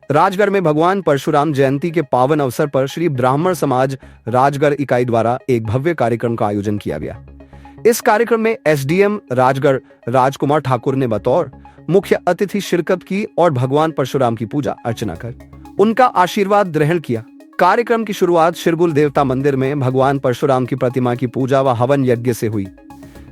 राजगढ़ में भगवान परशुराम जयंती के पावन अवसर पर श्री ब्राह्मण समाज राजगढ़ इकाई द्वारा एक भव्य कार्यक्रम का आयोजन किया गया। इस कार्यक्रम में एसडीएम राजगढ़ राजकुमार ठाकुर ने बतौर मुख्य अतिथि शिरकत की और भगवान परशुराम की पूजा अर्चना कर उनका आशीर्वाद ग्रहण किया। कार्यक्रम की शुरुआत शिरगुल देवता मंदिर में भगवान परशुराम की प्रतिमा की पूजा व हवन यज्ञ से हुई।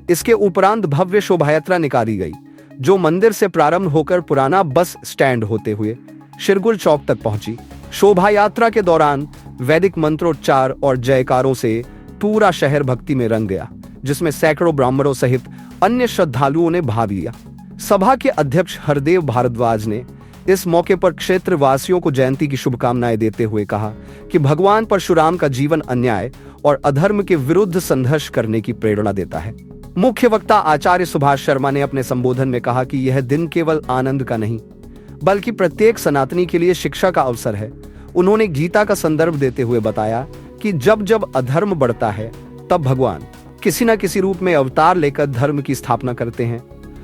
इसके उपरांत भव्य शोभा यात्रा निकाली गई, जो मंदिर से प्रारंभ होकर पुराना बस स्टैंड होते हुए शिरगुल चौक तक पहुंची। शोभा यात्रा के दौरान वैदिक मंत्रोच्चार और जयकारों से पूरा शहर भक्ति में रंग गया, जिसमें सैकड़ों ब्राह्मणों सहित अन्य श्रद्धालुओं ने भाग लिया। सभा के अध्यक्ष हरदेव भारद्वाज ने इस मौके पर क्षेत्र वासियों को जयंती की शुभकामनाएं देते हुए कहा कि भगवान परशुराम का जीवन अन्याय और अधर्म के विरुद्ध संघर्ष करने की प्रेरणा देता है। मुख्य वक्ता आचार्य सुभाष शर्मा ने अपने संबोधन में कहा कि यह दिन केवल आनंद का नहीं, बल्कि प्रत्येक सनातनी के लिए शिक्षा का अवसर है। उन्होंने गीता का संदर्भ देते हुए बताया कि जब जब अधर्म बढ़ता है, तब भगवान किसी न किसी रूप में अवतार लेकर धर्म की स्थापना करते हैं,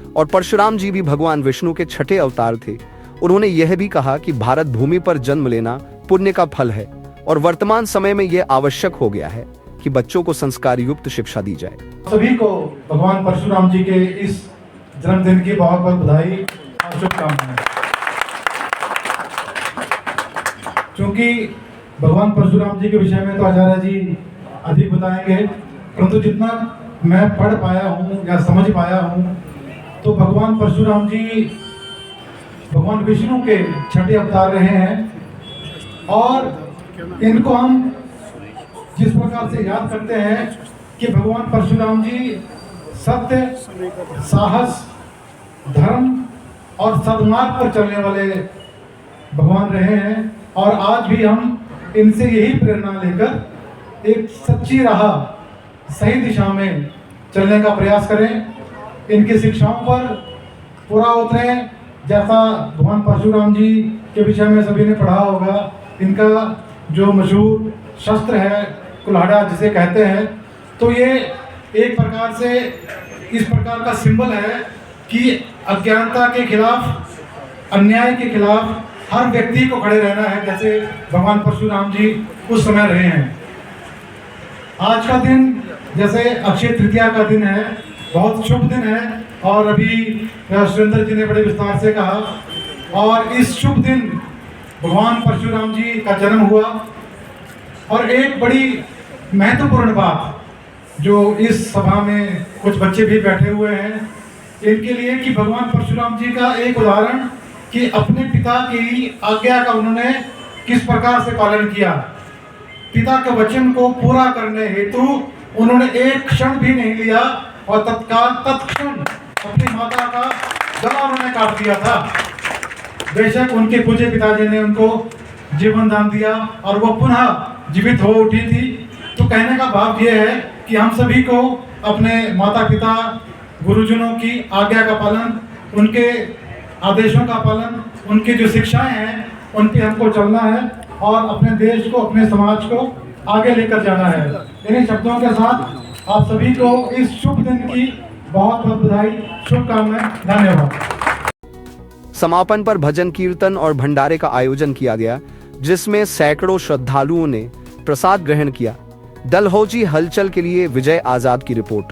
और परशुराम जी भी भगवान विष्णु के छठे अवतार थे। उन्होंने यह भी कहा कि भारत भूमि पर जन्म लेना पुण्य का फल है और वर्तमान समय में यह आवश्यक हो गया है कि बच्चों को संस्कार युक्त शिक्षा दी जाए। सभी को भगवान परशुराम जी के इस जन्मदिन की बहुत बहुत बधाई और शुभकामनाएं। क्योंकि भगवान परशुराम जी के विषय में तो आचार्य जी अधिक बताएंगे, परंतु जितना मैं पढ़ पाया हूँ या समझ पाया हूँ, तो भगवान परशुराम जी भगवान विष्णु के छठे अवतार रहे हैं। और इनको हम जिस प्रकार से याद करते हैं कि भगवान परशुराम जी सत्य, साहस, धर्म और सद्मार्ग पर चलने वाले भगवान रहे हैं, और आज भी हम इनसे यही प्रेरणा लेकर एक सच्ची राह, सही दिशा में चलने का प्रयास करें। इनकी शिक्षाओं पर पूरा उतरें। जैसा भगवान परशुराम जी के विषय में सभी ने पढ़ा होगा, इनका जो मशहूर शस्त्र है कुल्हाड़ा जिसे कहते हैं, तो ये एक प्रकार से इस प्रकार का सिंबल है कि अज्ञानता के खिलाफ, अन्याय के खिलाफ हर व्यक्ति को खड़े रहना है, जैसे भगवान परशुराम जी उस समय रहे हैं। आज का दिन जैसे अक्षय तृतीया का दिन है, बहुत शुभ दिन है, और अभी सुरेंद्र जी ने बड़े विस्तार से कहा। और इस शुभ दिन भगवान परशुराम जी का जन्म हुआ। और एक बड़ी महत्वपूर्ण बात जो इस सभा में कुछ बच्चे भी बैठे हुए हैं, इनके लिए कि भगवान परशुराम जी का एक उदाहरण कि अपने पिता की आज्ञा का उन्होंने किस प्रकार से पालन किया। पिता के वचन को पूरा करने हेतु उन्होंने एक क्षण भी नहीं लिया, और तत्क्षण अपनी माता का गला उन्होंने काट दिया था। बेशक उनके पूज्य पिताजी ने उनको जीवन दान दिया और वो पुनः जीवित हो उठी थी। तो कहने का भाव यह है कि हम सभी को अपने माता पिता, गुरुजनों की आज्ञा का पालन, उनके आदेशों का पालन, उनकी जो शिक्षाएं हैं उन पे हमको चलना है और अपने देश को, अपने समाज को आगे लेकर जाना है। इन्हीं शब्दों के साथ आप सभी को इस शुभ दिन की बहुत बहुत बधाई, शुभकामनाएं। धन्यवाद। समापन पर भजन कीर्तन और भंडारे का आयोजन किया गया, जिसमें सैकड़ों श्रद्धालुओं ने प्रसाद ग्रहण किया। डलहौजी हलचल के लिए विजय आजाद की रिपोर्ट।